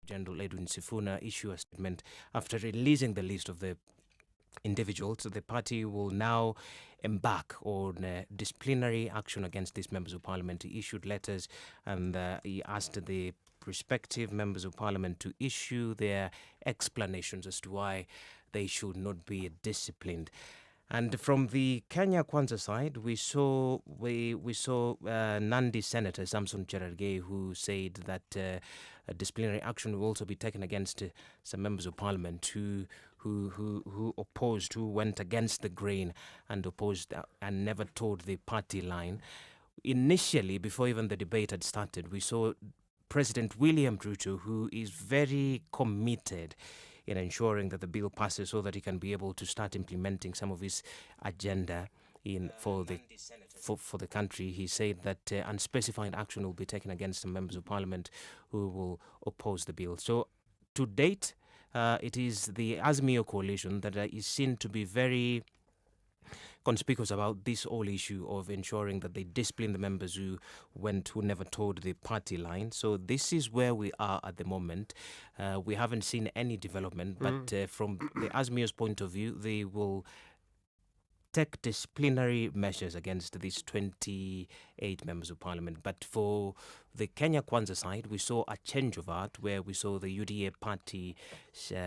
General Edwin Sifuna issue a statement after releasing the list of the individuals. The party will now embark on disciplinary action against these members of parliament. He issued letters and he asked the respective members of parliament to issue their explanations as to why they should not be disciplined. And from the Kenya Kwanza side, we saw Nandi Senator Samson Cherargei, who said that a disciplinary action will also be taken against some members of parliament who opposed, who went against the grain and opposed and never toed the party line. Initially, before even the debate had started, we saw President William Ruto, who is very committed in ensuring that the bill passes so that he can be able to start implementing some of his agenda for the country. He said that unspecified action will be taken against the members of parliament who will oppose the bill. So to date, it is the Azimio coalition that is seen to be very conspicuous about this whole issue of ensuring that they discipline the members who never toed the party line. So this is where we are at the moment. We haven't seen any development, but from the Azmio's point of view, they will take disciplinary measures against these 28 members of parliament. But for the Kenya Kwanza side, we saw a change of heart where we saw the UDA party secretary,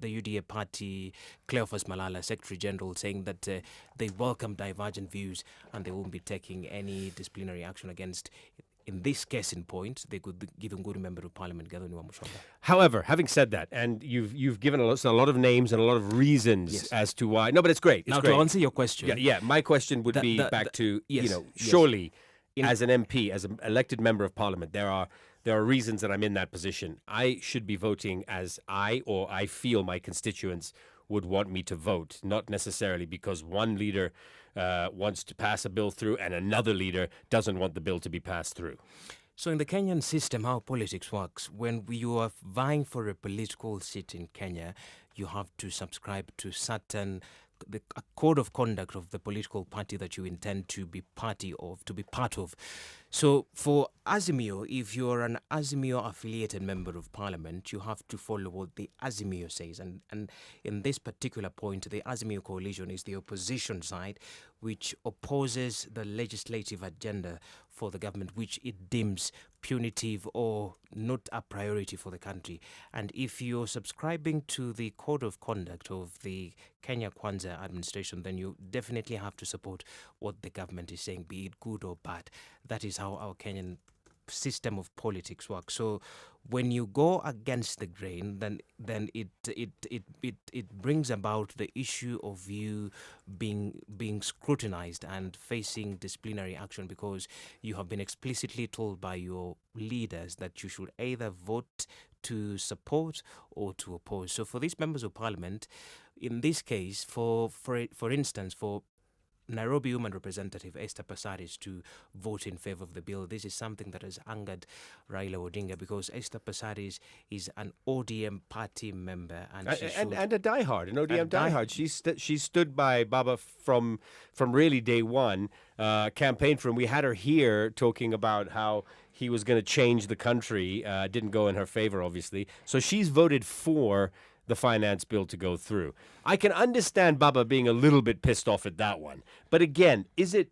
the UDA party, Cleophas Malala, Secretary General, saying that they welcome divergent views and they won't be taking any disciplinary action against, in this case in point, they could give a good member of parliament, Gathoni Wamushomba. However, having said that, and you've given a lot of names and a lot of reasons as to why. No, but it's great. Now, great. to answer your question. Yeah, my question would be back to, surely as an MP, as an elected member of parliament, there are reasons that I'm in that position. I should be voting as I feel my constituents would want me to vote, not necessarily because one leader wants to pass a bill through and another leader doesn't want the bill to be passed through. So in the Kenyan system, how politics works, when you are vying for a political seat in Kenya, you have to subscribe to a code of conduct of the political party that you intend to be part of. So for Azimio, if you're an Azimio affiliated member of parliament, you have to follow what the Azimio says. And in this particular point, the Azimio coalition is the opposition side, which opposes the legislative agenda for the government, which it deems punitive or not a priority for the country. And if you're subscribing to the code of conduct of the Kenya Kwanza administration, then you definitely have to support what the government is saying, be it good or bad. That is how our Kenyan system of politics works. So when you go against the grain, then it brings about the issue of you being scrutinized and facing disciplinary action because you have been explicitly told by your leaders that you should either vote to support or to oppose. So for these members of parliament, in this case, for instance, for Nairobi Woman Representative Esther Passaris to vote in favor of the bill. This is something that has angered Raila Odinga because Esther Passaris is an ODM party member and a diehard, an ODM diehard. She stood by Baba from really day one, campaigned for him. We had her here talking about how he was going to change the country. Didn't go in her favor, obviously. So she's voted for the finance bill to go through. I can understand Baba being a little bit pissed off at that one. But again, is it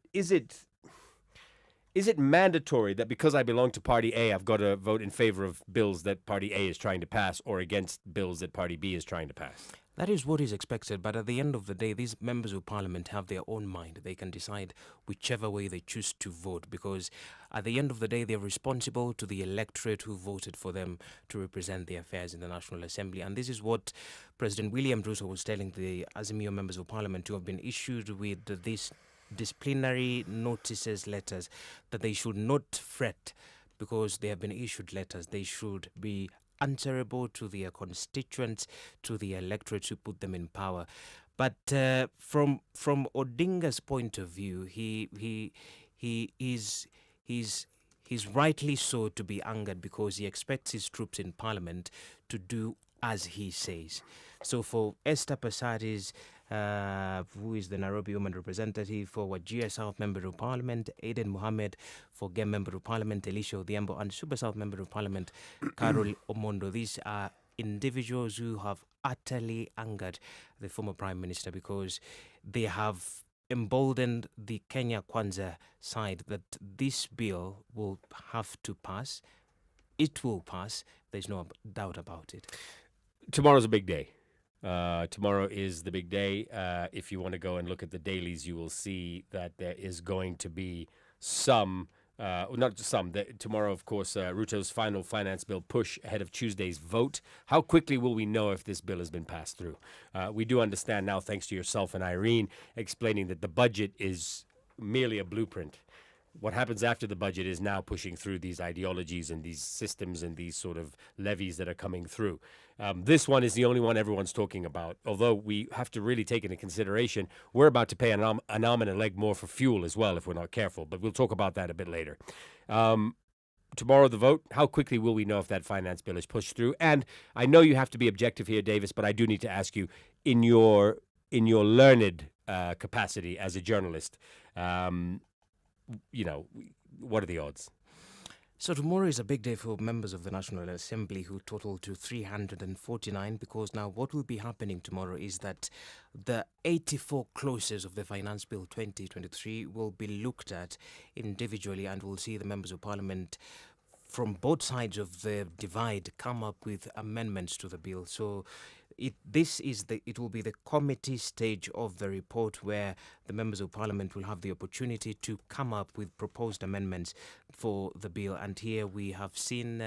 mandatory that because I belong to Party A, I've got to vote in favor of bills that Party A is trying to pass or against bills that Party B is trying to pass? That is what is expected, but at the end of the day, these members of parliament have their own mind. They can decide whichever way they choose to vote because at the end of the day, they're responsible to the electorate who voted for them to represent their affairs in the National Assembly. And this is what President William Ruto was telling the Azimio members of parliament who have been issued with these disciplinary notices, letters, that they should not fret because they have been issued letters. They should be answerable to their constituents, to the electorate who put them in power. But from Odinga's point of view, he's rightly so to be angered because he expects his troops in parliament to do as he says. So for Esther Passaris, who is the Nairobi Women Representative, for Wajir South Member of Parliament, Aiden Mohammed for Gem Member of Parliament, Elisha Odhiambo, and Super South Member of Parliament, Carol Omondo. These are individuals who have utterly angered the former Prime Minister because they have emboldened the Kenya Kwanza side that this bill will have to pass. It will pass. There's no doubt about it. Tomorrow's a big day. Tomorrow is the big day. If you want to go and look at the dailies, you will see that there is going to be some, not some. Tomorrow, of course, Ruto's final finance bill push ahead of Tuesday's vote. How quickly will we know if this bill has been passed through? We do understand now, thanks to yourself and Irene, explaining that the budget is merely a blueprint. What happens after the budget is now pushing through these ideologies and these systems and these sort of levies that are coming through. This one is the only one everyone's talking about, although we have to really take into consideration we're about to pay an arm and a leg more for fuel as well if we're not careful, but we'll talk about that a bit later. Tomorrow, the vote, how quickly will we know if that finance bill is pushed through? And I know you have to be objective here, Davis, but I do need to ask you, in your learned capacity as a journalist, what are the odds? So tomorrow is a big day for members of the National Assembly who total to 349, because now what will be happening tomorrow is that the 84 clauses of the Finance Bill 2023 will be looked at individually, and we'll see the members of Parliament from both sides of the divide come up with amendments to the bill. So it will be the committee stage of the report where the members of Parliament will have the opportunity to come up with proposed amendments for the bill. And here we have seen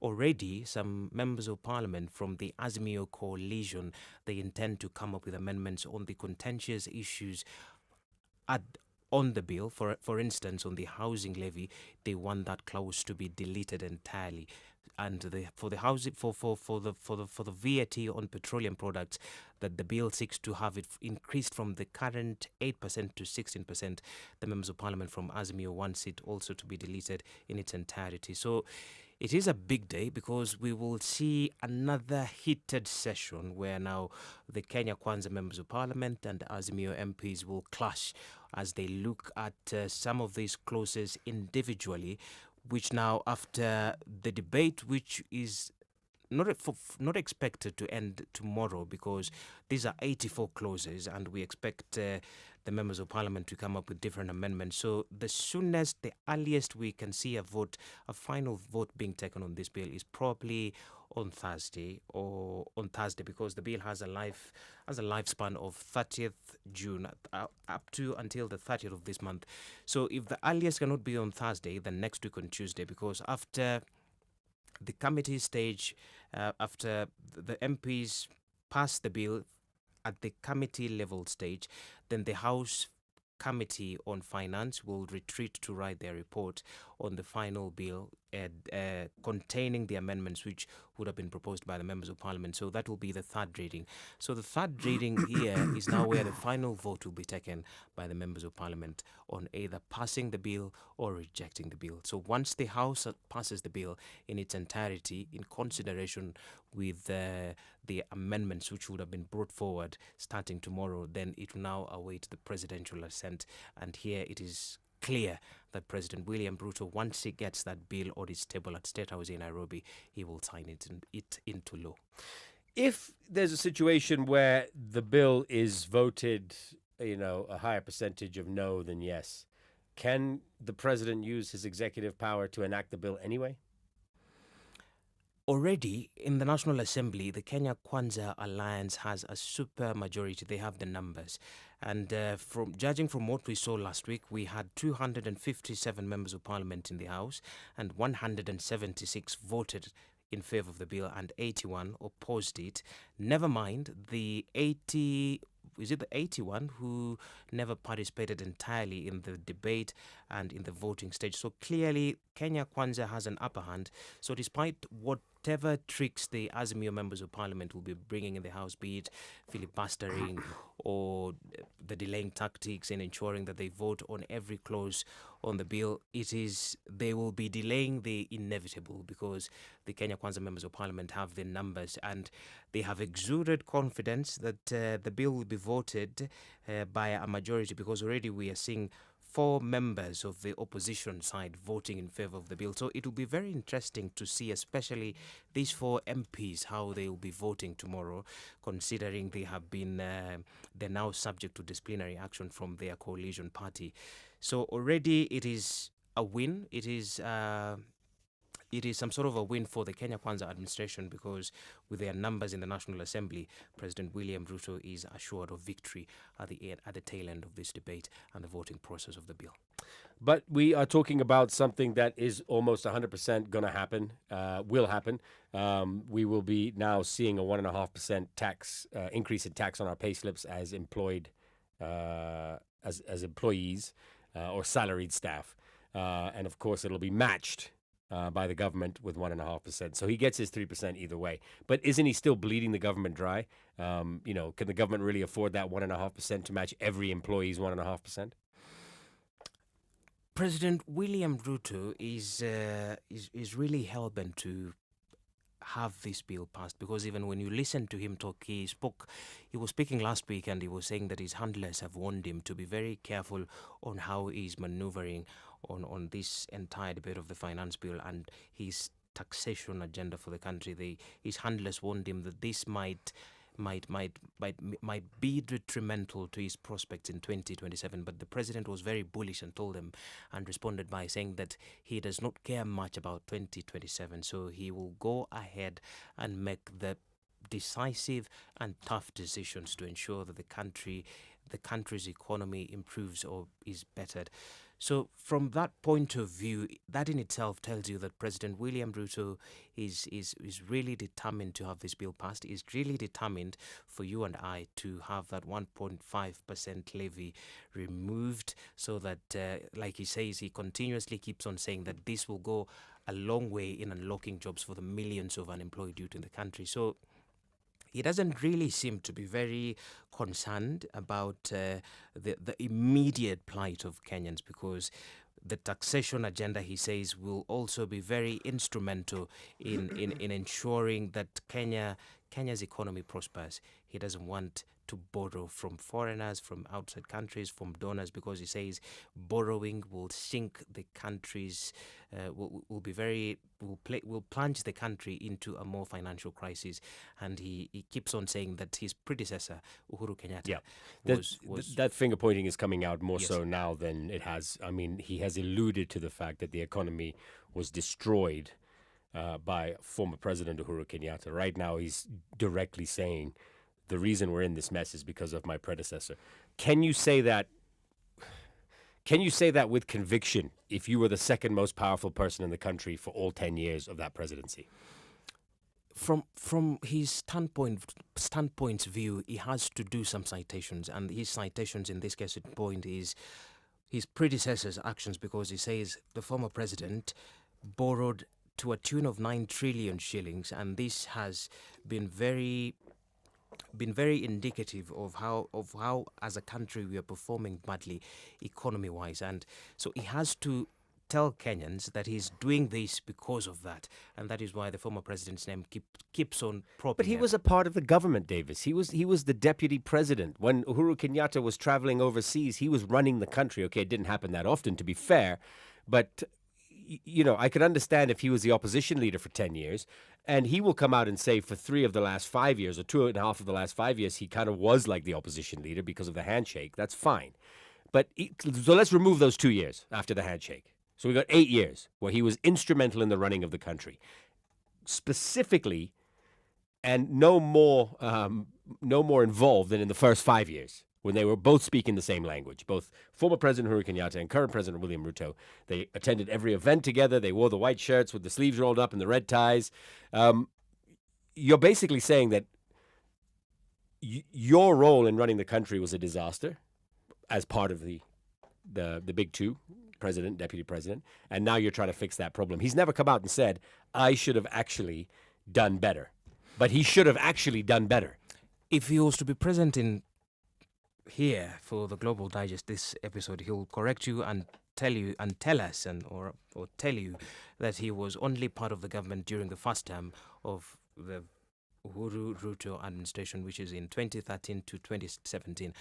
already some members of Parliament from the Azimio coalition. They intend to come up with amendments on the contentious issues on the bill. For instance, on the housing levy, they want that clause to be deleted entirely. And for the VAT on petroleum products, that the bill seeks to have it increased from the current 8% to 16%. The members of Parliament from Azimio wants it also to be deleted in its entirety. So it is a big day because we will see another heated session where now the Kenya Kwanza members of Parliament and Azimio MPs will clash as they look at some of these clauses individually, which now, after the debate, which is not expected to end tomorrow, because these are 84 clauses and we expect the members of Parliament to come up with different amendments. So the soonest, the earliest we can see a final vote being taken on this bill is probably on Thursday, because the bill has a lifespan of 30th June up to until the 30th of this month. So if the earliest cannot be on Thursday, then next week on Tuesday, because after the committee stage, after the MPs pass the bill at the committee level stage, then the House Committee on Finance will retreat to write their report on the final bill containing the amendments which would have been proposed by the members of Parliament. So that will be the third reading. So the third reading here is now where the final vote will be taken by the members of Parliament on either passing the bill or rejecting the bill. So once the House passes the bill in its entirety, in consideration with the amendments which would have been brought forward starting tomorrow, then it will now await the presidential assent. And here it is clear that President William Ruto, once he gets that bill on his table at State House in Nairobi, he will sign it into law. If there's a situation where the bill is voted, a higher percentage of no than yes, can the president use his executive power to enact the bill anyway? Already in the National Assembly, the Kenya Kwanza Alliance has a super majority. They have the numbers. And judging from what we saw last week, we had 257 members of Parliament in the House and 176 voted in favor of the bill and 81 opposed it. Never mind the 81 who never participated entirely in the debate and in the voting stage. So clearly, Kenya Kwanza has an upper hand. So despite what whatever tricks the Azimio members of parliament will be bringing in the House, be it filibustering or the delaying tactics in ensuring that they vote on every clause on the bill, they will be delaying the inevitable, because the Kenya Kwanza members of parliament have the numbers and they have exuded confidence that the bill will be voted by a majority, because already we are seeing 4 members of the opposition side voting in favor of the bill. So it will be very interesting to see, especially these 4 MPs, how they will be voting tomorrow, considering they're now subject to disciplinary action from their coalition party. So already it is a win. It is some sort of a win for the Kenya Kwanza administration, because with their numbers in the National Assembly, President William Ruto is assured of victory at the tail end of this debate and the voting process of the bill. But we are talking about something that is almost 100% going to happen, will happen. We will be now seeing a 1.5% tax increase in tax on our payslips as employed as employees or salaried staff, and of course it'll be matched by the government with 1.5%. So he gets his 3% either way. But isn't he still bleeding the government dry? Can the government really afford that 1.5% to match every employee's 1.5%? President William Ruto is really hell-bent to have this bill passed, because even when you listen to him talk, he was speaking last week and he was saying that his handlers have warned him to be very careful on how he's maneuvering on this entire debate of the finance bill and his taxation agenda for the country. His handlers warned him that this might be detrimental to his prospects in 2027. But the president was very bullish and told them and responded by saying that he does not care much about 2027. So he will go ahead and make the decisive and tough decisions to ensure that the country's economy improves or is bettered. So from that point of view, that in itself tells you that President William Ruto is really determined to have this bill passed. Is really determined for you and I to have that 1.5% levy removed, so that, like he says, he continuously keeps on saying that this will go a long way in unlocking jobs for the millions of unemployed youth in the country. So he doesn't really seem to be very concerned about the immediate plight of Kenyans, because the taxation agenda, he says, will also be very instrumental in ensuring that Kenya's economy prospers. He doesn't want to borrow from foreigners, from outside countries, from donors, because he says borrowing will sink the country's, will plunge the country into a more financial crisis. And he keeps on saying that his predecessor, Uhuru Kenyatta, that finger pointing is coming out more Yes. so now than it has. I mean, he has alluded to the fact that the economy was destroyed by former President Uhuru Kenyatta. Right now, he's directly saying the reason we're in this mess is because of my predecessor. Can you say that? Can you say that with conviction if you were the second most powerful person in the country for all 10 years of that presidency? From his standpoint's view, he has to do some citations, and his citations in this case point is his predecessor's actions, because he says the former president borrowed to a tune of 9 trillion shillings, and this has been very indicative of how as a country we are performing badly economy-wise. And so he has to tell Kenyans that he's doing this because of that, and that is why the former president's name keeps on propping. But he was a part of the government, Davis. He was the deputy president. When Uhuru Kenyatta was traveling overseas, he was running the country. Okay, it didn't happen that often, to be fair, but I could understand if he was the opposition leader for 10 years, and he will come out and say for 3 of the last 5 years, or 2.5 of the last 5 years, he kind of was like the opposition leader because of the handshake. That's fine. But so let's remove those 2 years after the handshake. So we got 8 years where he was instrumental in the running of the country. Specifically, and no more involved than in the first 5 years, when they were both speaking the same language. Both former President Uhuru Kenyatta and current President William Ruto, they attended every event together. They wore the white shirts with the sleeves rolled up and the red ties. You're basically saying that your role in running the country was a disaster as part of the big two, president, deputy president, and now you're trying to fix that problem. He's never come out and said, I should have actually done better. But he should have actually done better. If he was to be present in here for the Global Digest this episode, he'll correct you and tell us or tell you that he was only part of the government during the first term of the Ruto administration, which is in 2013 to 2017.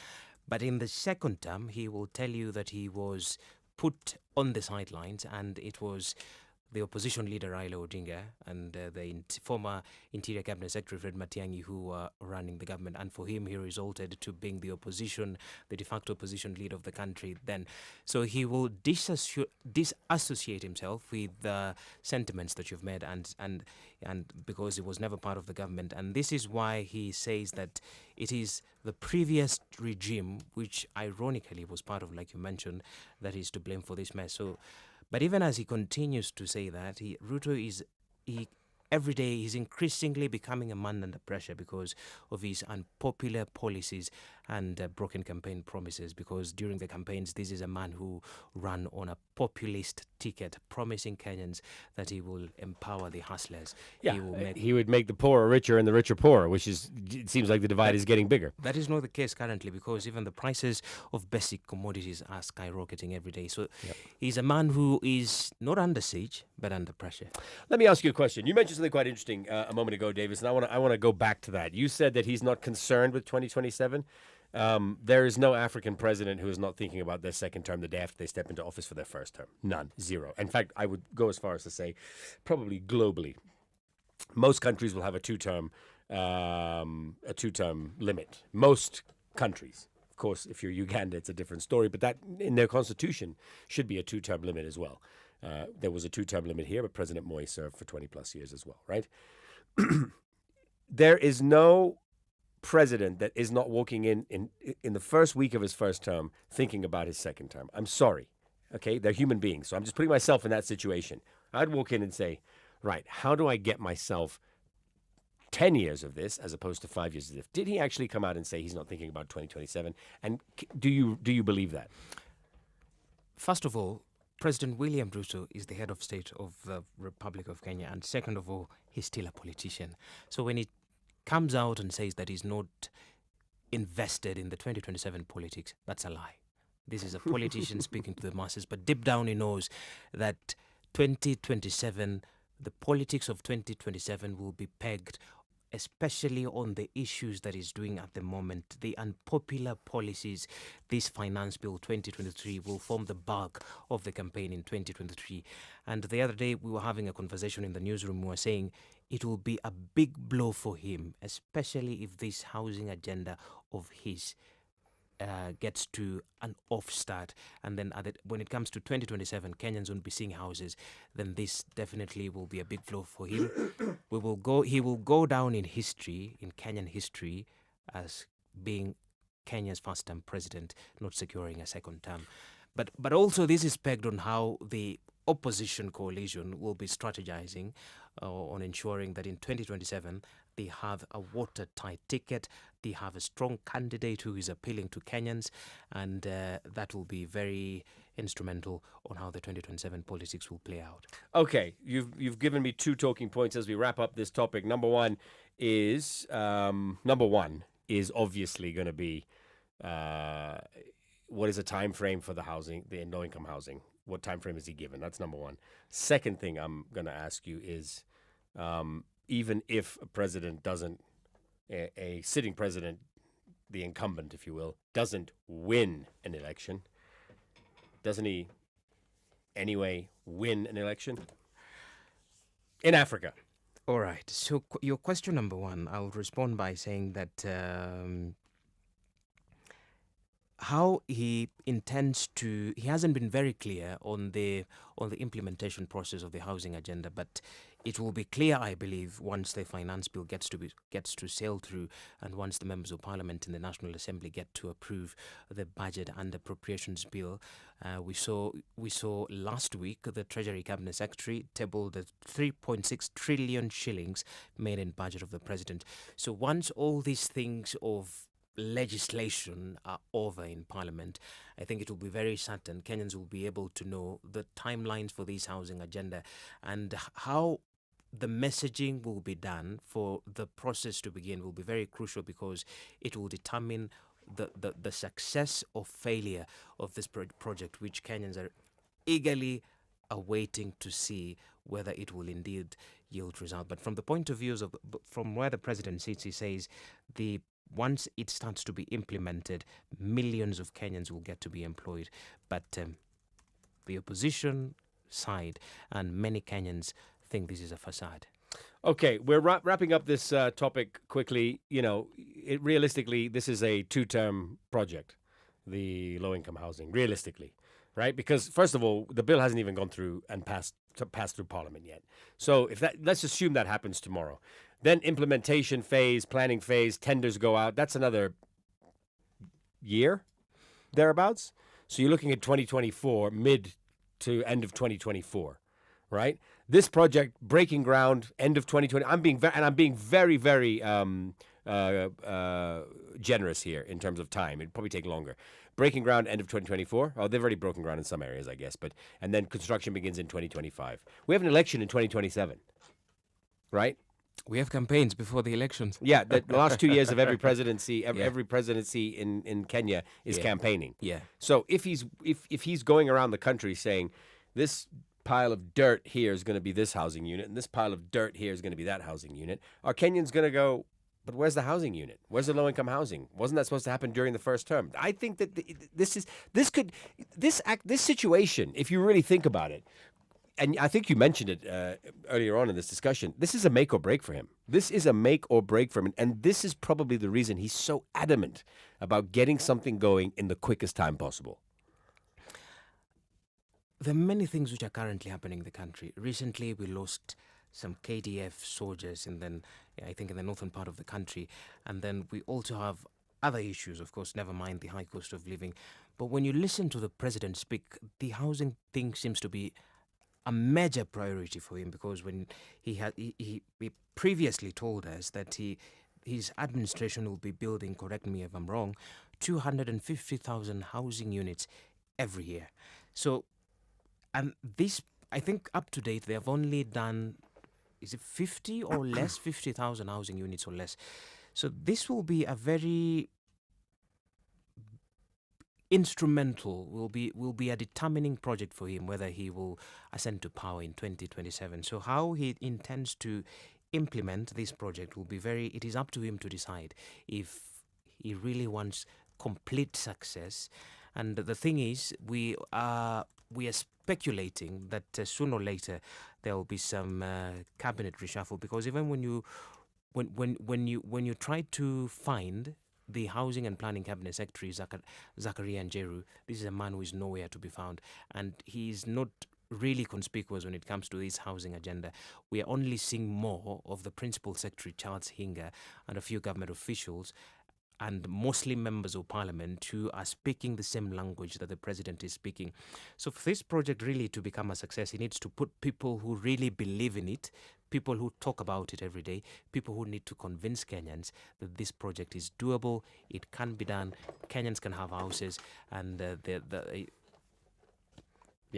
But in the second term, he will tell you that he was put on the sidelines, and it was the opposition leader Raila Odinga and the former Interior Cabinet Secretary Fred Matiang'i who were running the government, and for him he resulted to being the de facto opposition leader of the country then. So he will disassociate himself with the sentiments that you've made, and because he was never part of the government, and this is why he says that it is the previous regime, which ironically was part of, like you mentioned, that is to blame for this mess. So. But even as he continues to say that, Ruto every day he's increasingly becoming a man under pressure because of his unpopular policies and broken campaign promises. Because during the campaigns, this is a man who ran on a populist ticket, promising Kenyans that he will empower the hustlers. Yeah, he would make the poor richer and the richer poorer, which is, it seems like the divide is getting bigger. That is not the case currently, because even the prices of basic commodities are skyrocketing every day. So he's a man who is not under siege, but under pressure. Let me ask you a question. You mentioned something quite interesting a moment ago, Davis, and I want to go back to that. You said that he's not concerned with 2027. There is no African president who is not thinking about their second term the day after they step into office for their first term. None. Zero. In fact, I would go as far as to say, probably globally, most countries will have a two-term limit. Most countries. Of course, if you're Uganda, it's a different story, but that in their constitution should be a two-term limit as well. There was a two-term limit here, but President Moi served for 20 plus years as well, right? There is no president that is not walking in the first week of his first term thinking about his second term. I'm sorry, okay? They're human beings, so I'm just putting myself in that situation. I'd walk in and say, right, how do I get myself 10 years of this as opposed to 5 years of this? Did he actually come out and say he's not thinking about 2027? And do you believe that? First of all, President William Ruto is the head of state of the Republic of Kenya, and second of all, he's still a politician. So when he comes out and says that he's not invested in the 2027 politics, that's a lie. This is a politician speaking to the masses, but deep down he knows that 2027, the politics of 2027 will be pegged especially on the issues that he's doing at the moment. The unpopular policies, this finance bill 2023 will form the bulk of the campaign in 2023. And the other day we were having a conversation in the newsroom. We were saying it will be a big blow for him, especially if this housing agenda of his gets to an off start, and then when it comes to 2027, Kenyans won't be seeing houses. Then this definitely will be a big blow for him. He will go down in history, in Kenyan history, as being Kenya's first-term president, not securing a second term. But also this is pegged on how the opposition coalition will be strategizing on ensuring that in 2027 they have a watertight ticket, they have a strong candidate who is appealing to Kenyans, and that will be very instrumental on how the 2027 politics will play out. Okay, you've given me two talking points as we wrap up this topic. Number one is obviously going to be what is a time frame for the housing, the low-income housing? What time frame is he given? That's number one. Second thing I'm going to ask you is, even if a president doesn't, a sitting president, the incumbent, if you will, doesn't win an election, doesn't he anyway win an election? In Africa. All right. So your question number one, I'll respond by saying that how he intends to, he hasn't been very clear on the implementation process of the housing agenda, but it will be clear, I believe, once the finance bill gets to sail through, and once the members of parliament in the National Assembly get to approve the budget and appropriations bill. We saw last week the Treasury Cabinet Secretary tabled the 3.6 trillion shillings made in budget of the president. So once all these things of legislation are over in Parliament, I think it will be very certain Kenyans will be able to know the timelines for this housing agenda and how the messaging will be done for the process to begin will be very crucial because it will determine the success or failure of this project, which Kenyans are eagerly awaiting to see whether it will indeed yield result. But from the point of views of from where the president sits, he says once it starts to be implemented, millions of Kenyans will get to be employed. But the opposition side and many Kenyans think this is a facade. Okay, we're wrapping up this topic quickly. Realistically, this is a 2-term project, the low-income housing, realistically, right? Because, first of all, the bill hasn't even gone through and passed through Parliament yet. So let's assume that happens tomorrow. Then implementation phase, planning phase, tenders go out. That's another year, thereabouts. So you're looking at 2024, mid to end of 2024, right? This project breaking ground end of 2020. I'm being very, very generous here in terms of time. It'd probably take longer. Breaking ground end of 2024. Oh, they've already broken ground in some areas, I guess. And then construction begins in 2025. We have an election in 2027, right? We have campaigns before the elections. Yeah, the last 2 years of every presidency, every presidency in Kenya is campaigning. Yeah. So if he's going around the country saying this pile of dirt here is going to be this housing unit, and this pile of dirt here is going to be that housing unit, are Kenyans going to go, but where's the housing unit? Where's the low-income housing? Wasn't that supposed to happen during the first term? I think that this situation, if you really think about it, and I think you mentioned it earlier on in this discussion, this is a make or break for him. This is a make or break for him, and this is probably the reason he's so adamant about getting something going in the quickest time possible. There are many things which are currently happening in the country. Recently, we lost some KDF soldiers in the northern part of the country. And then we also have other issues, of course, never mind the high cost of living. But when you listen to the president speak, the housing thing seems to be a major priority for him, because when he previously told us that his administration will be building, correct me if I'm wrong, 250,000 housing units every year. So, and this, I think up to date, they have only done, is it 50 or less, 50,000 housing units or less. So this will be a very instrumental, will be a determining project for him, whether he will ascend to power in 2027. So how he intends to implement this project will be it is up to him to decide if he really wants complete success. And the thing is, we are speculating that sooner or later there will be some cabinet reshuffle, because even when you try to find the Housing and Planning Cabinet Secretary, Zakaria Njeru, this is a man who is nowhere to be found, and he is not really conspicuous when it comes to this housing agenda. We are only seeing more of the Principal Secretary, Charles Hinga, and a few government officials, and mostly members of parliament, who are speaking the same language that the president is speaking. So for this project really to become a success, he needs to put people who really believe in it, people who talk about it every day, people who need to convince Kenyans that this project is doable, it can be done, Kenyans can have houses, and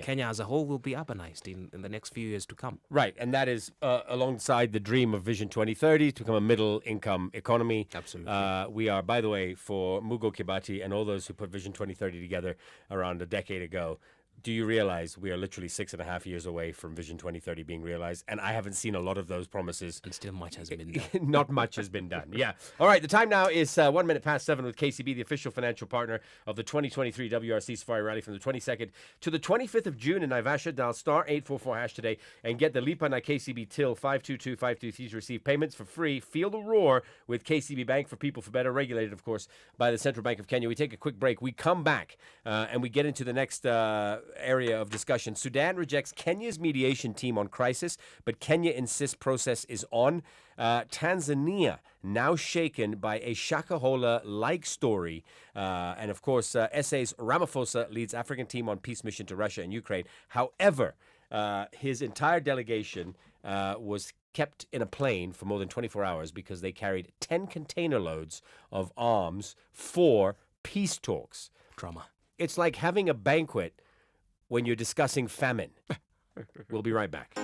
Kenya as a whole will be urbanized in the next few years to come. Right, and that is alongside the dream of Vision 2030 to become a middle-income economy. Absolutely. We are, by the way, for Mugo Kibati and all those who put Vision 2030 together around a decade ago, do you realize we are literally 6.5 years away from Vision 2030 being realized? And I haven't seen a lot of those promises. And still much has been done. Not much has been done, yeah. All right, the time now is 1 minute past 7 with KCB, the official financial partner of the 2023 WRC Safari Rally from the 22nd to the 25th of June in Naivasha. Dial star 844 hash today and get the Lipa na KCB till 522-523 to receive payments for free. Feel the roar with KCB Bank, for people for better, regulated, of course, by the Central Bank of Kenya. We take a quick break. We come back and we get into the next area of discussion. Sudan rejects Kenya's mediation team on crisis, but Kenya insists process is on. Tanzania now shaken by a Shakahola-like story. And of course, SA's Ramaphosa leads African team on peace mission to Russia and Ukraine. However, his entire delegation was kept in a plane for more than 24 hours because they carried 10 container loads of arms for peace talks. Drama. It's like having a banquet when you're discussing famine. We'll be right back.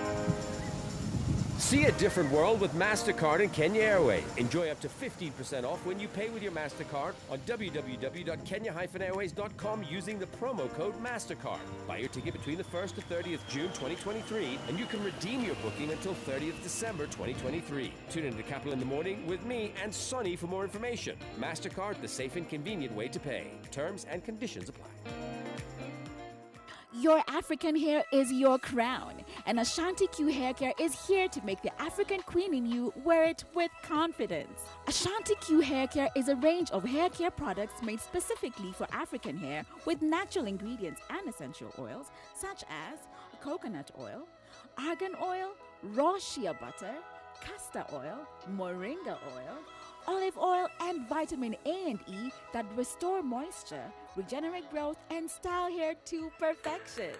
See a different world with MasterCard and Kenya Airways. Enjoy up to 15% off when you pay with your MasterCard on www.kenya-airways.com using the promo code MasterCard. Buy your ticket between the 1st to 30th June 2023 and you can redeem your booking until 30th December 2023. Tune into Capital in the Morning with me and Sonny for more information. MasterCard, the safe and convenient way to pay. Terms and conditions apply. Your African hair is your crown, and Ashanti Q Hair Care is here to make the African queen in you wear it with confidence. Ashanti Q Hair Care is a range of hair care products made specifically for African hair with natural ingredients and essential oils such as coconut oil, argan oil, raw shea butter, castor oil, moringa oil, olive oil, and vitamin A and E that restore moisture, regenerate growth, and style hair to perfection.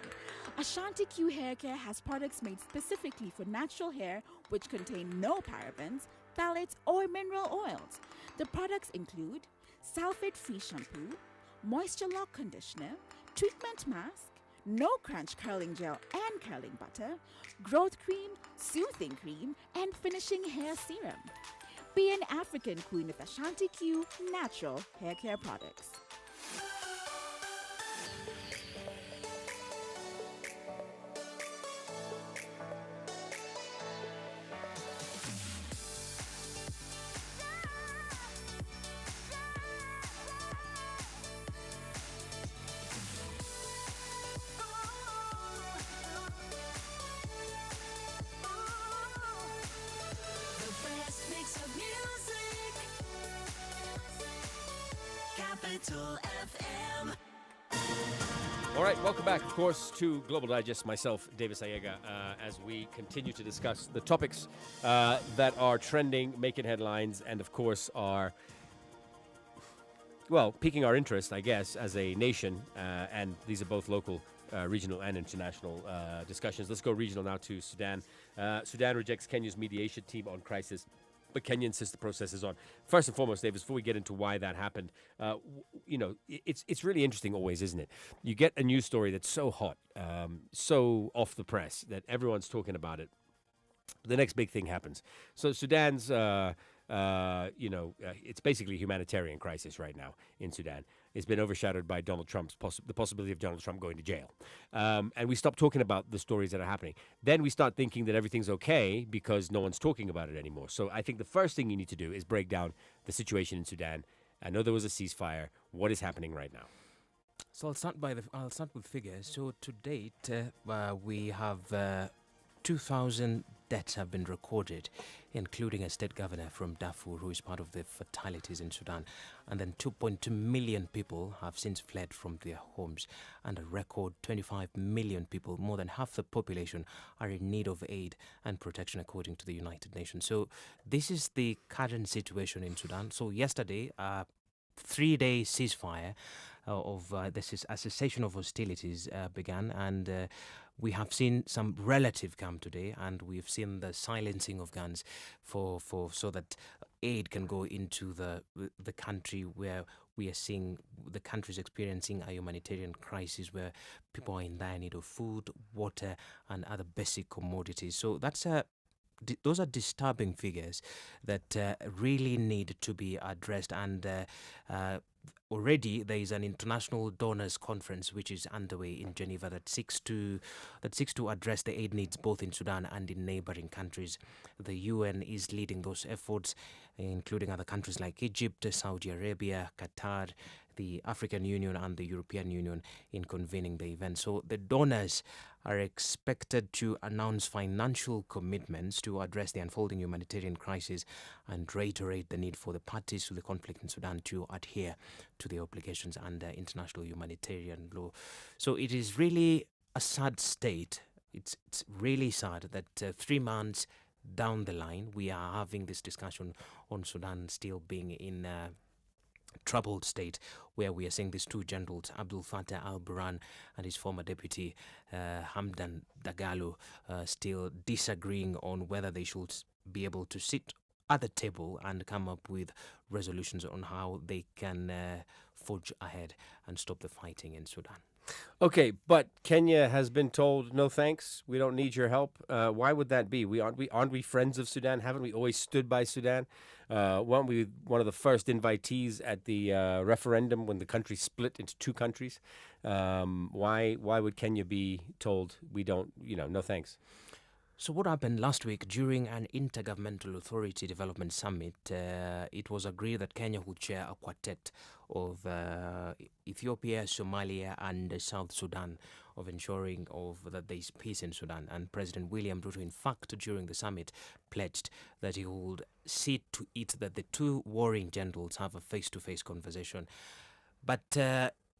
Ashanti Q Hair Care has products made specifically for natural hair which contain no parabens, phthalates, or mineral oils. The products include sulfate-free shampoo, moisture lock conditioner, treatment mask, no crunch curling gel and curling butter, growth cream, soothing cream, and finishing hair serum. Be an African queen with Ashanti Q natural hair care products. Capital FM. All right, welcome back, of course, to Global Digest. Myself, Davis Ayega, as we continue to discuss the topics that are trending, making headlines, and of course are, well, piquing our interest, I guess, as a nation. And these are both local, regional, and international discussions. Let's go regional now to Sudan. Sudan rejects Kenya's mediation team on crisis, but Kenya insists the process is on. First and foremost, Davis, before we get into why that happened, it's really interesting always, isn't it? You get a news story that's so hot, so off the press that everyone's talking about it. The next big thing happens. So Sudan's, it's basically a humanitarian crisis right now in Sudan. It's been overshadowed by Donald Trump's the possibility of Donald Trump going to jail. And we stop talking about the stories that are happening. Then we start thinking that everything's okay because no one's talking about it anymore. So I think the first thing you need to do is break down the situation in Sudan. I know there was a ceasefire. What is happening right now? So I'll start with figures. So to date, we have 2,000 deaths have been recorded, including a state governor from Darfur who is part of the fatalities in Sudan. And then 2.2 million people have since fled from their homes. And a record 25 million people, more than half the population, are in need of aid and protection according to the United Nations. So this is the current situation in Sudan. So yesterday, 3-day ceasefire a cessation of hostilities began, and we have seen some relative calm today, and we've seen the silencing of guns so that aid can go into the country where we are seeing the countries experiencing a humanitarian crisis where people are in dire need of food, water, and other basic commodities. So those are disturbing figures that really need to be addressed, and already there is an international donors conference which is underway in Geneva that seeks to address the aid needs both in Sudan and in neighboring countries. The UN is leading those efforts, including other countries like Egypt, Saudi Arabia, Qatar, the African Union and the European Union in convening the event. So the donors are expected to announce financial commitments to address the unfolding humanitarian crisis and reiterate the need for the parties to the conflict in Sudan to adhere to the obligations under international humanitarian law. So it is really a sad state. It's really sad that 3 months down the line, we are having this discussion on Sudan still being in troubled state, where we are seeing these two generals, Abdul Fattah al-Burhan and his former deputy Hamdan Dagalo, still disagreeing on whether they should be able to sit at the table and come up with resolutions on how they can forge ahead and stop the fighting in Sudan. Okay, but Kenya has been told no thanks. We don't need your help. Why would that be? Aren't we friends of Sudan? Haven't we always stood by Sudan? Weren't we one of the first invitees at the referendum when the country split into two countries? Why would Kenya be told we don't? No thanks. So what happened last week during an Intergovernmental Authority Development Summit? It was agreed that Kenya would chair a quartet of Ethiopia, Somalia, and South Sudan of ensuring that there is peace in Sudan. And President William Ruto, in fact, during the summit, pledged that he would see to it that the two warring generals have a face-to-face conversation. But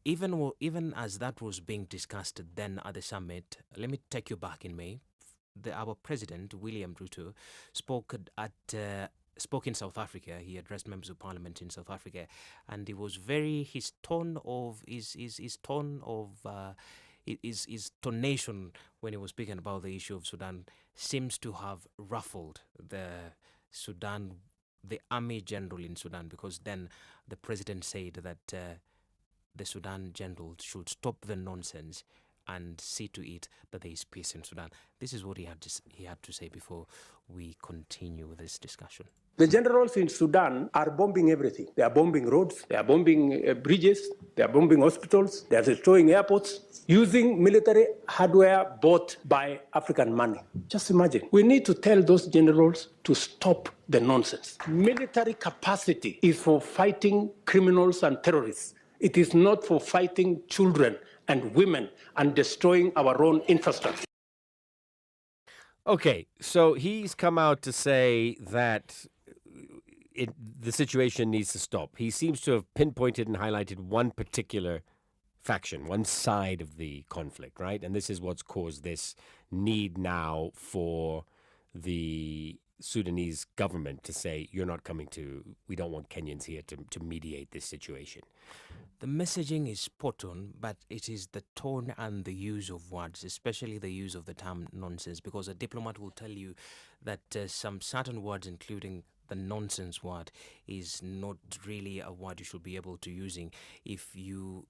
even as that was being discussed then at the summit, let me take you back in May. Our president, William Ruto, spoke in South Africa. He addressed members of parliament in South Africa, and it was his tonation when he was speaking about the issue of Sudan seems to have ruffled the army general in Sudan, because then the president said that the Sudan general should stop the nonsense and see to it that there is peace in Sudan. This is what he had to say before we continue with this discussion. The generals in Sudan are bombing everything. They are bombing roads, they are bombing bridges, they are bombing hospitals, they are destroying airports, using military hardware bought by African money. Just imagine. We need to tell those generals to stop the nonsense. Military capacity is for fighting criminals and terrorists. It is not for fighting children and women and destroying our own infrastructure. Okay, so he's come out to say that the situation needs to stop. He seems to have pinpointed and highlighted one particular faction, one side of the conflict, right? And this is what's caused this need now for the Sudanese government to say, we don't want Kenyans here to mediate this situation. The messaging is spot on, but it is the tone and the use of words, especially the use of the term nonsense, because a diplomat will tell you that some certain words, including the nonsense word, is not really a word you should be able to using if you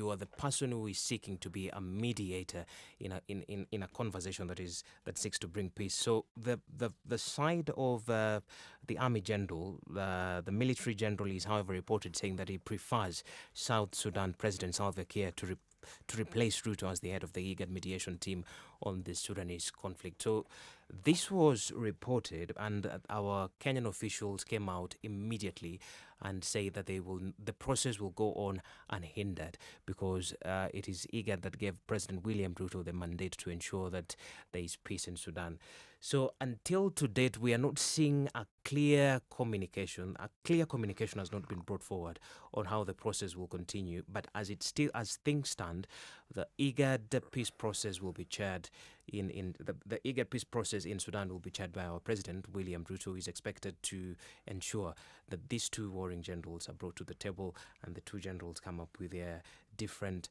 are the person who is seeking to be a mediator in a conversation that seeks to bring peace. So the side of the army general, the military general, is however reported saying that he prefers South Sudan President Salva Kiir to replace Ruto as the head of the IGAD mediation team on the Sudanese conflict. So this was reported, and our Kenyan officials came out immediately and say that the process will go on unhindered, because it is IGAD that gave President William Ruto the mandate to ensure that there is peace in Sudan. So until to date, we are not seeing a clear communication. A clear communication has not been brought forward on how the process will continue. But as things stand, the IGAD peace process will be chaired the IGAD peace process in Sudan will be chaired by our president, William Ruto, who is expected to ensure that these two warring generals are brought to the table and the two generals come up with their different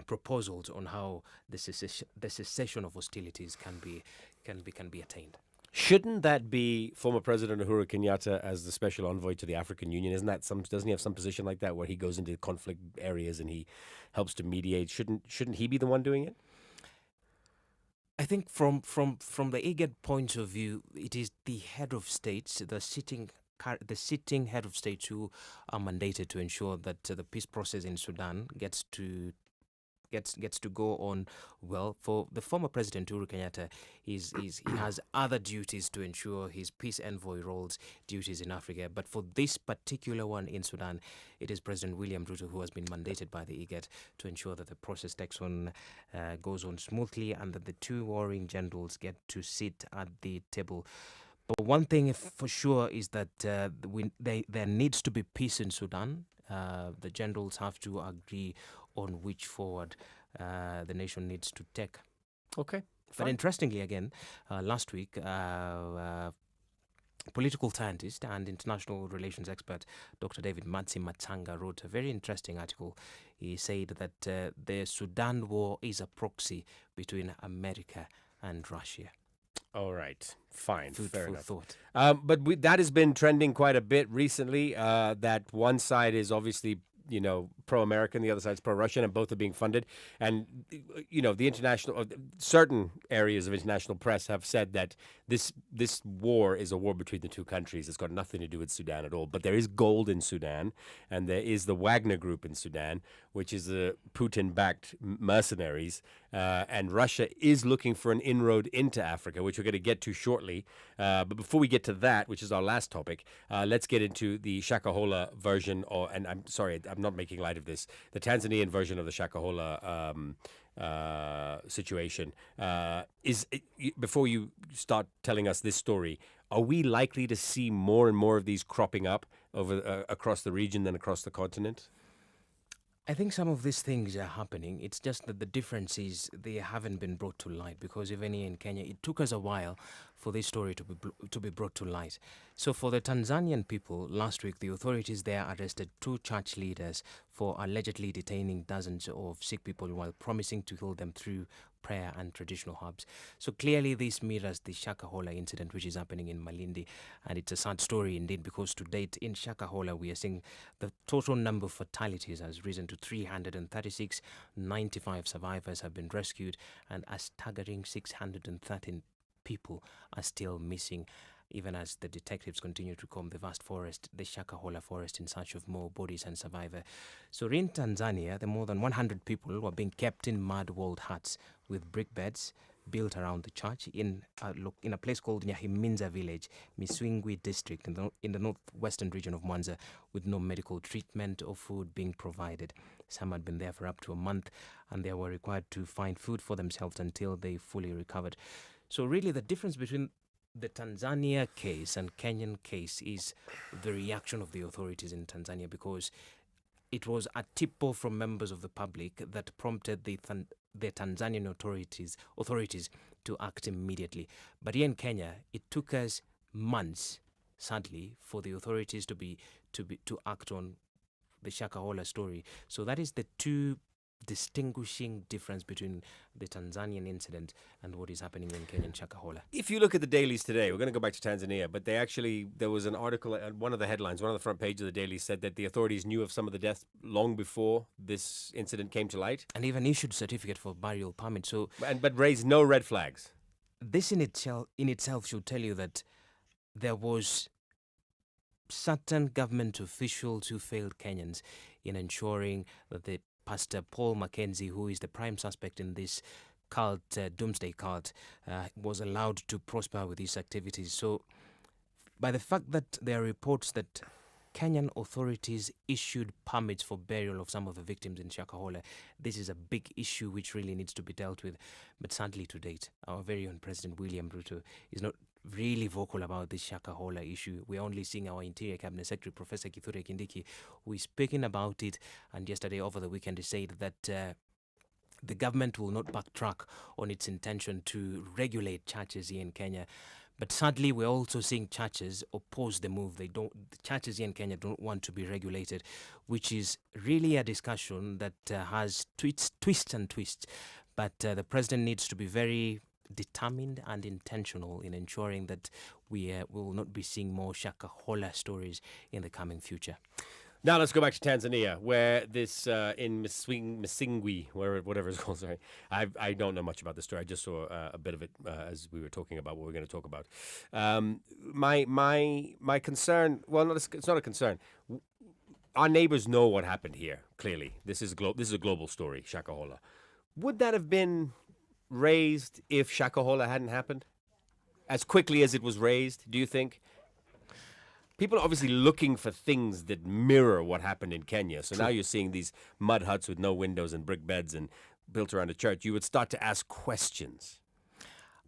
proposals on how the cessation of hostilities can be attained. Shouldn't that be former President Uhuru Kenyatta as the special envoy to the African Union? Doesn't he have some position like that where he goes into conflict areas and he helps to mediate? Shouldn't he be the one doing it? I think from the IGAD point of view, it is the head of states, the sitting head of states, who are mandated to ensure that the peace process in Sudan gets to go on well. For the former President Uhuru Kenyatta, he has other duties to ensure his peace envoy roles duties in Africa. But for this particular one in Sudan, it is President William Ruto who has been mandated by the IGAD to ensure that the process goes on smoothly and that the two warring generals get to sit at the table. But one thing for sure is that there needs to be peace in Sudan. The generals have to agree on which forward the nation needs to take. Okay. But interestingly, again, last week, political scientist and international relations expert Dr. David Matsi-Matanga wrote a very interesting article. He said that the Sudan war is a proxy between America and Russia. All right, fine, fair enough. Thought. But that has been trending quite a bit recently, that one side is obviously pro-American, the other side's pro-Russian, and both are being funded. And the international, certain areas of international press have said that this war is a war between the two countries. It's got nothing to do with Sudan at all. But there is gold in Sudan, and there is the Wagner Group in Sudan, which is the Putin-backed mercenaries. And Russia is looking for an inroad into Africa, which we're going to get to shortly. But before we get to that, which is our last topic, let's get into the Shakahola version, and I'm sorry, I'm not making light of this, the Tanzanian version of the Shakahola situation. Before you start telling us this story, are we likely to see more and more of these cropping up over across the region than across the continent? I think some of these things are happening. It's just that the difference is they haven't been brought to light, because even here in Kenya, it took us a while for this story to be brought to light. So for the Tanzanian people, last week the authorities there arrested 2 church leaders for allegedly detaining dozens of sick people while promising to heal them through prayer and traditional herbs. So clearly this mirrors the Shakahola incident, which is happening in Malindi, and it's a sad story indeed, because to date in Shakahola we are seeing the total number of fatalities has risen to 336. 95 survivors have been rescued, and a staggering 613 people are still missing, even as the detectives continue to comb the vast forest, the Shakahola forest, in search of more bodies and survivors. So in Tanzania, the more than 100 people were being kept in mud-walled huts with brick beds built around the church in a place called Nyahiminza village, Miswingwi district in the northwestern region of Mwanza, with no medical treatment or food being provided. Some had been there for up to a month, and they were required to find food for themselves until they fully recovered. So really the difference between the Tanzania case and Kenyan case is the reaction of the authorities in Tanzania, because it was a tip-off from members of the public that prompted the Tanzanian authorities to act immediately. But here in Kenya, it took us months, sadly, for the authorities to act on the Shakahola story. So that is the two distinguishing difference between the Tanzanian incident and what is happening in Kenyan Shakahola. If you look at the dailies today, we're going to go back to Tanzania, but there was an article, one of the headlines, one of the front pages of the daily said that the authorities knew of some of the deaths long before this incident came to light. And even issued certificate for burial permit. But raised no red flags. This in itself should tell you that there was certain government officials who failed Kenyans in ensuring that the Pastor Paul Mackenzie, who is the prime suspect in this cult, doomsday cult, was allowed to prosper with his activities. So by the fact that there are reports that Kenyan authorities issued permits for burial of some of the victims in Shakahola, this is a big issue which really needs to be dealt with. But sadly to date, our very own President William Ruto is not really vocal about this Shakahola issue. We're only seeing our Interior Cabinet Secretary, Professor Kithure Kindiki, who is speaking about it, and yesterday over the weekend he said that the government will not backtrack on its intention to regulate churches here in Kenya. But sadly, we're also seeing churches oppose the move. The churches here in Kenya don't want to be regulated, which is really a discussion that has twists and twists. But the president needs to be very determined and intentional in ensuring that we will not be seeing more Shakahola stories in the coming future. Now let's go back to Tanzania, where this in Misingwi, whatever it's called. Sorry, I don't know much about the story. I just saw a bit of it as we were talking about what we're going to talk about. My concern. Well, it's not a concern. Our neighbors know what happened here. Clearly, this is a global story. Shakahola. Would that have been raised if Shakahola hadn't happened? As quickly as it was raised, do you think? People are obviously looking for things that mirror what happened in Kenya. So now you're seeing these mud huts with no windows and brick beds and built around a church. You would start to ask questions.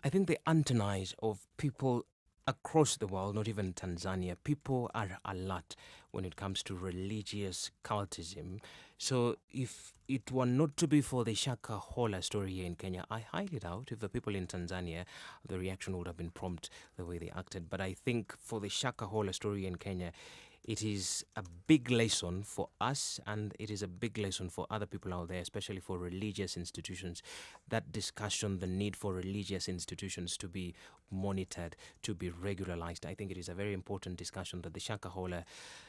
I think the antonyms of people across the world, not even Tanzania, people are alert when it comes to religious cultism. So if it were not to be for the Shakahola story here in Kenya, I highly doubt if the people in Tanzania, the reaction would have been prompt the way they acted. But I think for the Shakahola story in Kenya, it is a big lesson for us, and it is a big lesson for other people out there, especially for religious institutions. That discussion, the need for religious institutions to be monitored, to be regularized, I think it is a very important discussion that the Shakahola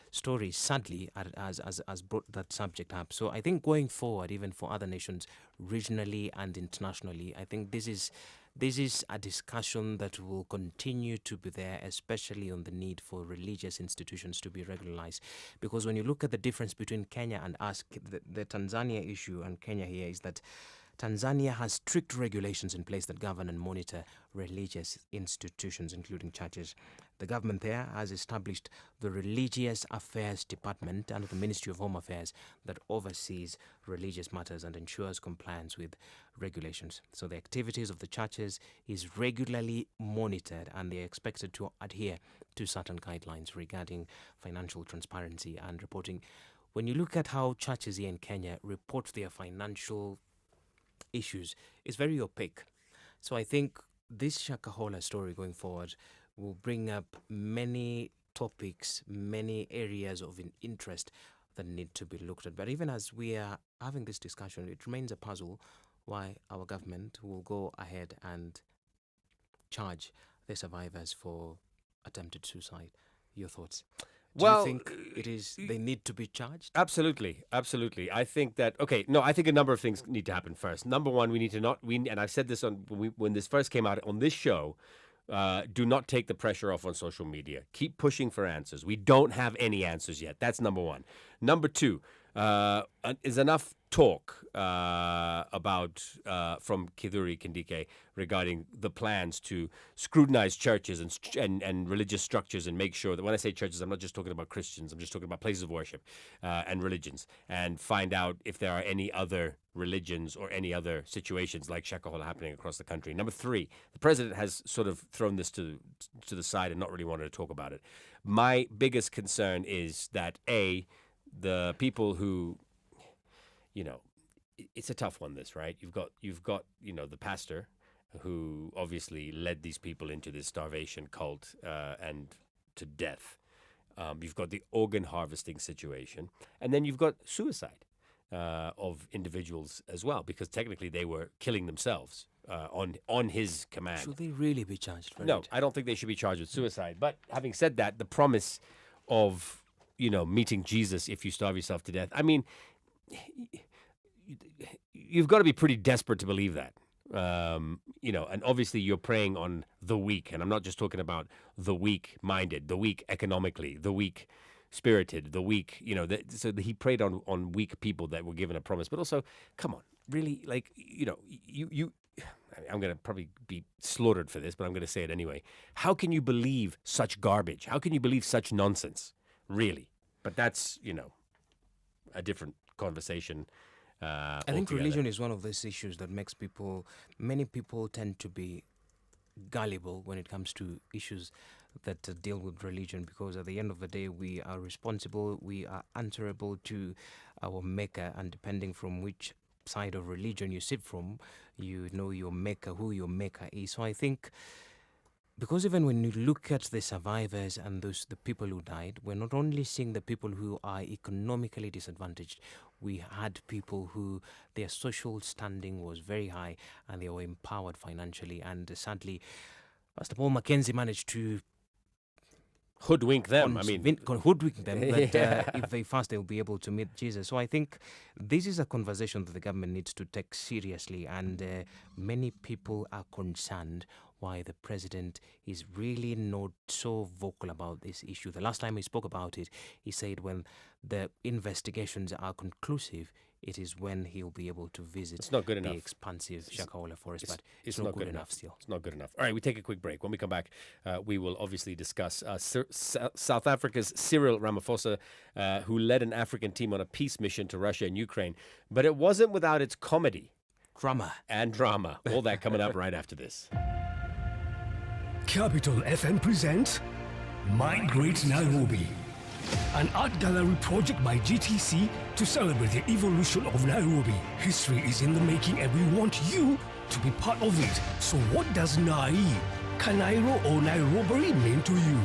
story sadly has brought that subject up. So I think going forward, even for other nations, regionally and internationally, I think this is a discussion that will continue to be there, especially on the need for religious institutions to be regularized. Because when you look at the difference between Kenya and us, the Tanzania issue and Kenya here is that Tanzania has strict regulations in place that govern and monitor religious institutions, including churches. The government there has established the Religious Affairs Department under the Ministry of Home Affairs that oversees religious matters and ensures compliance with regulations. So the activities of the churches is regularly monitored, and they are expected to adhere to certain guidelines regarding financial transparency and reporting. When you look at how churches here in Kenya report their financial issues, it's very opaque. So I think this Shakahola story going forward will bring up many topics, many areas of interest that need to be looked at. But even as we are having this discussion, it remains a puzzle why our government will go ahead and charge the survivors for attempted suicide. Your thoughts? Do you think they need to be charged? Absolutely. I think that, I think a number of things need to happen first. Number one, we need to and I've said this when this first came out on this show, do not take the pressure off on social media. Keep pushing for answers. We don't have any answers yet. That's number one. Number two, is enough talk about from Kithure Kindiki regarding the plans to scrutinize churches and religious structures and make sure that when I say churches, I'm not just talking about Christians, I'm just talking about places of worship and religions, and find out if there are any other religions or any other situations like Shakahola happening across the country. Number three, the president has sort of thrown this to the side and not really wanted to talk about it. My biggest concern is that the people who, it's a tough one, this, right? You've got the pastor who obviously led these people into this starvation cult and to death. You've got the organ harvesting situation, and then you've got suicide of individuals as well, because technically they were killing themselves on his command. Should they really be charged for it? No, I don't think they should be charged with suicide. But having said that, the promise of meeting Jesus if you starve yourself to death. I mean, you've got to be pretty desperate to believe that. And obviously you're preying on the weak. And I'm not just talking about the weak-minded, the weak economically, the weak-spirited, the weak, so he preyed on weak people that were given a promise. But also, come on, really, I'm going to probably be slaughtered for this, but I'm going to say it anyway. How can you believe such garbage? How can you believe such nonsense? Really? But that's, a different conversation. I think religion is one of those issues that makes many people tend to be gullible when it comes to issues that deal with religion, because at the end of the day, we are responsible, we are answerable to our maker, and depending from which side of religion you sit from, you know your maker, who your maker is. So I think, because even when you look at the survivors and the people who died, we're not only seeing the people who are economically disadvantaged. We had people who their social standing was very high and they were empowered financially. And sadly, Pastor Paul Mackenzie managed to hoodwink them. Hoodwink them that if they fast, they'll be able to meet Jesus. So I think this is a conversation that the government needs to take seriously, and many people are concerned why the president is really not so vocal about this issue. The last time he spoke about it, he said when the investigations are conclusive, it is when he'll be able to visit the expansive Shakahola forest, but it's not good enough still. It's not good enough. All right, we take a quick break. When we come back, we will obviously discuss South Africa's Cyril Ramaphosa, who led an African team on a peace mission to Russia and Ukraine. But it wasn't without its comedy. Drama. All that coming up right after this. Capital FM presents My Great Nairobi, an art gallery project by GTC to celebrate the evolution of Nairobi. History is in the making and we want you to be part of it. So what does Nai, Kanairo or Nairobi mean to you?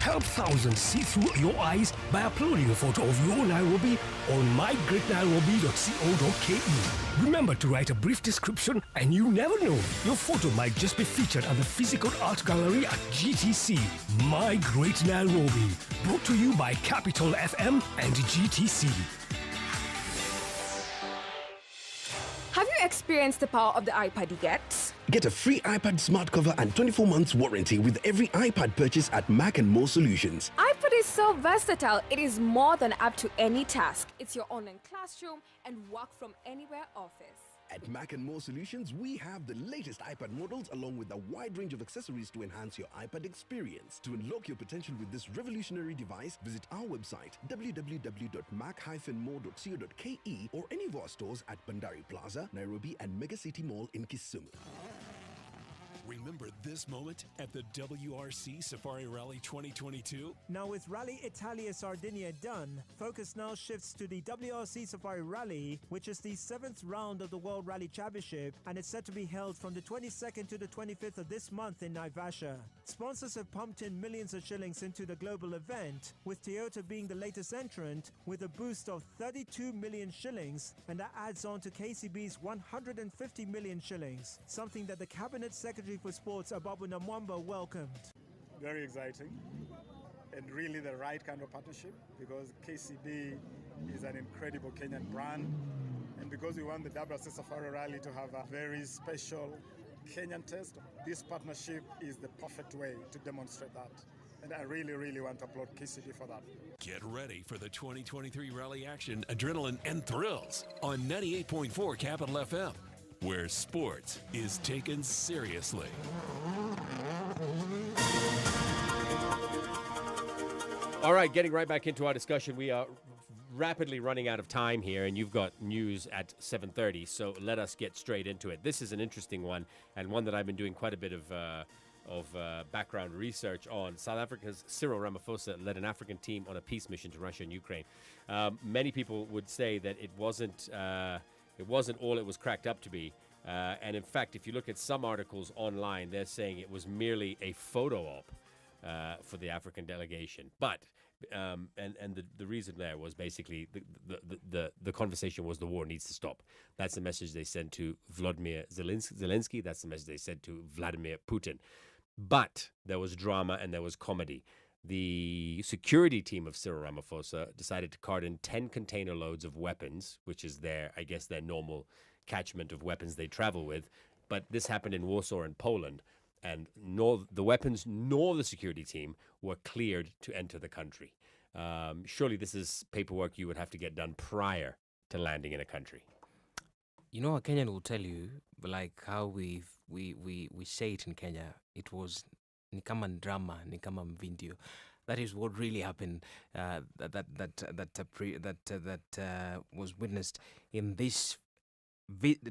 Help thousands see through your eyes by uploading a photo of your Nairobi on mygreatnairobi.co.ke. Remember to write a brief description, and you never know, your photo might just be featured at the physical art gallery at GTC. My Great Nairobi. Brought to you by Capital FM and GTC. Have you experienced the power of the iPad you get? Get a free iPad smart cover and 24 months warranty with every iPad purchase at Mac and More Solutions. iPad is so versatile, it is more than up to any task. It's your online classroom and work from anywhere office. At Mac and More Solutions, we have the latest iPad models along with a wide range of accessories to enhance your iPad experience. To unlock your potential with this revolutionary device, visit our website www.mac-more.co.ke or any of our stores at Bandari Plaza, Nairobi and Mega City Mall in Kisumu. Remember this moment at the WRC Safari Rally 2022? Now with Rally Italia Sardinia done, focus now shifts to the WRC Safari Rally, which is the 7th round of the World Rally Championship, and it's set to be held from the 22nd to the 25th of this month in Naivasha. Sponsors have pumped in millions of shillings into the global event, with Toyota being the latest entrant with a boost of 32 million shillings, and that adds on to KCB's 150 million shillings, something that the Cabinet Secretary for Sports Ababu Namwamba welcomed. Very exciting and really the right kind of partnership, because KCB is an incredible Kenyan brand, and because we want the WRC Safari Rally to have a very special Kenyan taste, this partnership is the perfect way to demonstrate that. And I really, really want to applaud KCB for that. Get ready for the 2023 rally action, adrenaline, and thrills on 98.4 Capital FM, where sports is taken seriously. All right, getting right back into our discussion. We are rapidly running out of time here, and you've got news at 7:30, so let us get straight into it. This is an interesting one, and one that I've been doing quite a bit of background research on. South Africa's Cyril Ramaphosa led an African team on a peace mission to Russia and Ukraine. Many people would say that it wasn't all it was cracked up to be. And in fact, if you look at some articles online, they're saying it was merely a photo op for the African delegation. But the reason there was basically the conversation was the war needs to stop. That's the message they sent to Volodymyr Zelensky. That's the message they sent to Vladimir Putin. But there was drama and there was comedy. The security team of Cyril Ramaphosa decided to cart in 10 container loads of weapons, which is their normal catchment of weapons they travel with. But this happened in Warsaw and Poland, and nor the weapons nor the security team were cleared to enter the country. Surely this is paperwork you would have to get done prior to landing in a country. You know, a Kenyan will tell you, like how we say it in Kenya, it was ni kama drama, ni kama video. That is what really happened. That was witnessed in this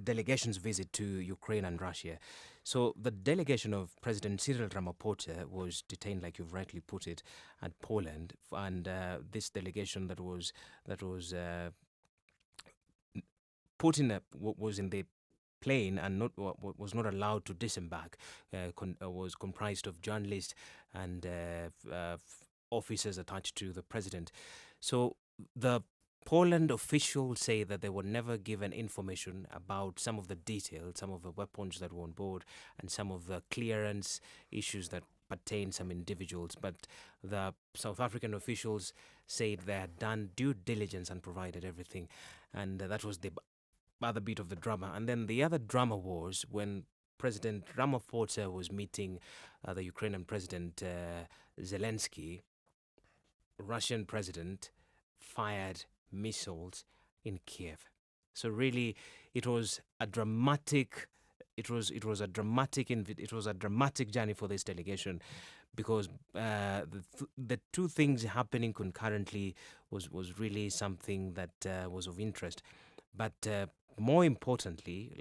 delegation's visit to Ukraine and Russia. So the delegation of President Cyril Ramaphosa was detained, like you've rightly put it, at Poland, and this delegation that was put in was in the plane and was not allowed to disembark. Was comprised of journalists and officers attached to the president. So the Poland officials say that they were never given information about some of the details, some of the weapons that were on board, and some of the clearance issues that pertain some individuals. But the South African officials said they had done due diligence and provided everything. And that was the other bit of the drama. And then the other drama was when President Ramaphosa was meeting the Ukrainian President Zelensky, Russian president fired missiles in Kiev. So really, it was a dramatic journey for this delegation, because the two things happening concurrently was really something that was of interest. But more importantly,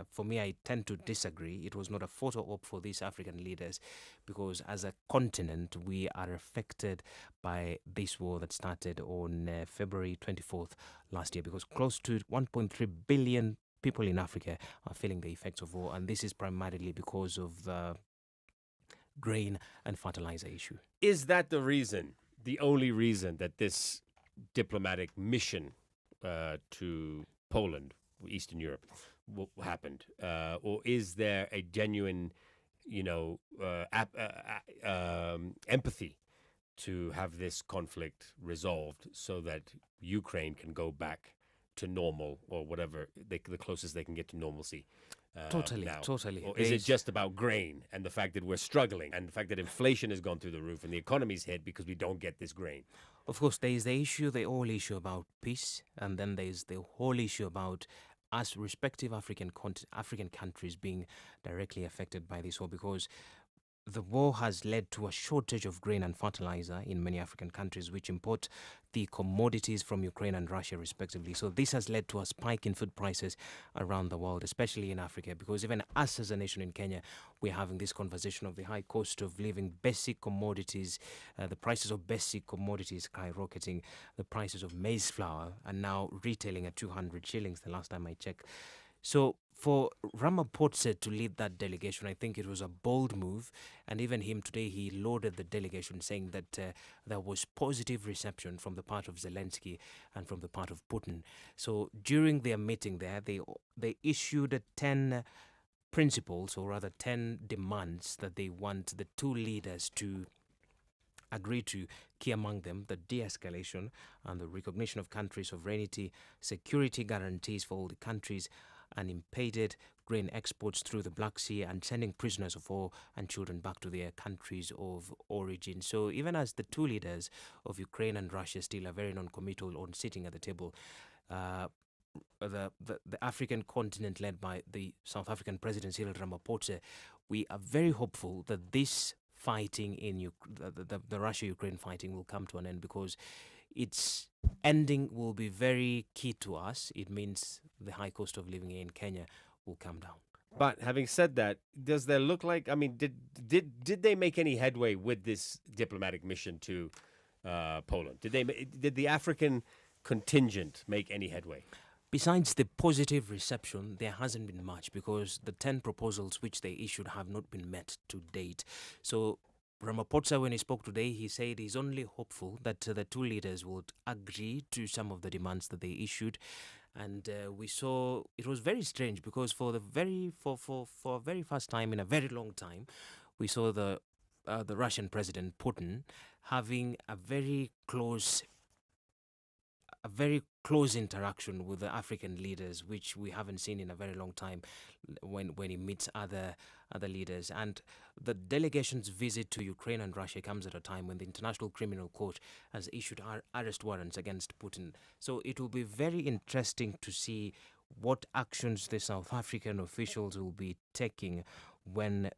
for me, I tend to disagree. It was not a photo op for these African leaders, because as a continent, we are affected by this war that started on February 24th last year, because close to 1.3 billion people in Africa are feeling the effects of war. And this is primarily because of the grain and fertilizer issue. Is that the only reason that this diplomatic mission to Poland, Eastern Europe, happened? Or is there a genuine, empathy to have this conflict resolved so that Ukraine can go back to normal, or whatever, the closest they can get to normalcy? Totally. Or is it just about grain and the fact that we're struggling and the fact that inflation has gone through the roof and the economy's hit because we don't get this grain? Of course, there is the whole issue about peace, and then there is the whole issue about us respective African countries being directly affected by this war, because the war has led to a shortage of grain and fertilizer in many African countries, which import the commodities from Ukraine and Russia, respectively. So this has led to a spike in food prices around the world, especially in Africa, because even us as a nation in Kenya, we're having this conversation of the high cost of living, basic commodities, the prices of basic commodities skyrocketing, the prices of maize flour are now retailing at 200 shillings the last time I checked. So for Ramaphosa to lead that delegation, I think it was a bold move. And even him today, he lauded the delegation, saying that there was positive reception from the part of Zelensky and from the part of Putin. So during their meeting there, they issued 10 principles, or rather 10 demands that they want the two leaders to agree to, key among them the de-escalation and the recognition of country sovereignty, security guarantees for all the countries, unimpeded grain exports through the Black Sea, and sending prisoners of war and children back to their countries of origin. So even as the two leaders of Ukraine and Russia still are very non-committal on sitting at the table, the African continent led by the South African President Cyril Ramaphosa, we are very hopeful that this fighting in the Russia-Ukraine fighting will come to an end, because its ending will be very key to us. It means the high cost of living in Kenya will come down. But having said that, does there look like, I mean, did they make any headway with this diplomatic mission to Poland? Did the African contingent make any headway? Besides the positive reception, there hasn't been much, because the 10 proposals which they issued have not been met to date. So Ramaphosa, when he spoke today, he said he's only hopeful that the two leaders would agree to some of the demands that they issued. And we saw it was very strange, because for a very first time in a very long time, we saw the Russian President Putin having a very close interaction with the African leaders, which we haven't seen in a very long time, when he meets other leaders. And the delegation's visit to Ukraine and Russia comes at a time when the International Criminal Court has issued arrest warrants against Putin. So it will be very interesting to see what actions the South African officials will be taking when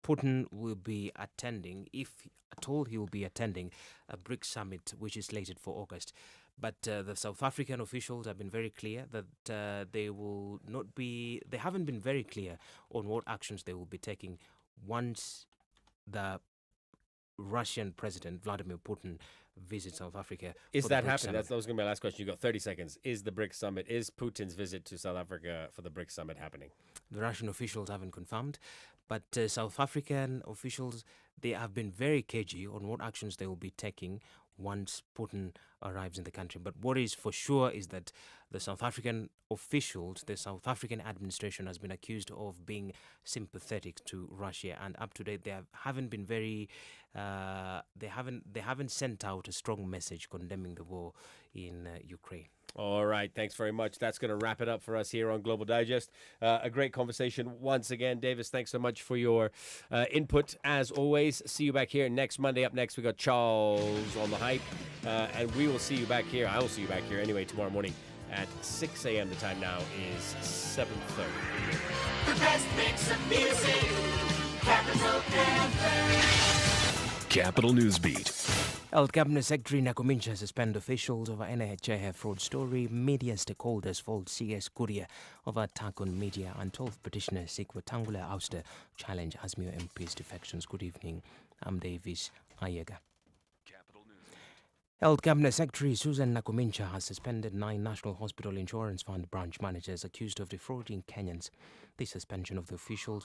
Putin will be attending, if at all he will be attending, a BRICS summit, which is slated for August. But the South African officials have been very clear that they haven't been very clear on what actions they will be taking once the Russian President Vladimir Putin visits South Africa. Is that happening? That was going to be my last question. You got 30 seconds. Is the BRICS summit, is Putin's visit to South Africa for the BRICS summit happening? The Russian officials haven't confirmed, but South African officials, they have been very cagey on what actions they will be taking once Putin arrives in the country. But what is for sure is that the South African officials, the South African administration, has been accused of being sympathetic to Russia, and up to date they haven't been very they haven't sent out a strong message condemning the war in Ukraine. All right, thanks very much. That's going to wrap it up for us here on Global Digest. A great conversation once again. Davis, thanks so much for your input, as always. See you back here next Monday. Up next, we got Charles on the Hype, and we will see you back here. I will see you back here anyway tomorrow morning at 6 a.m. The time now is 7:30. The best mix of music, Capital FM. Capital News Beat. Health Cabinet Secretary Nakumincha suspend officials over NHIF fraud story. Media stakeholders fault CS Kuria over attack on media, and 12 petitioners seek Wetangula ouster challenge Azmio MP's defections. Good evening. I'm Davis Ayega. Health Cabinet Secretary Susan Nakumincha has suspended 9 National Hospital Insurance Fund branch managers accused of defrauding Kenyans. The suspension of the officials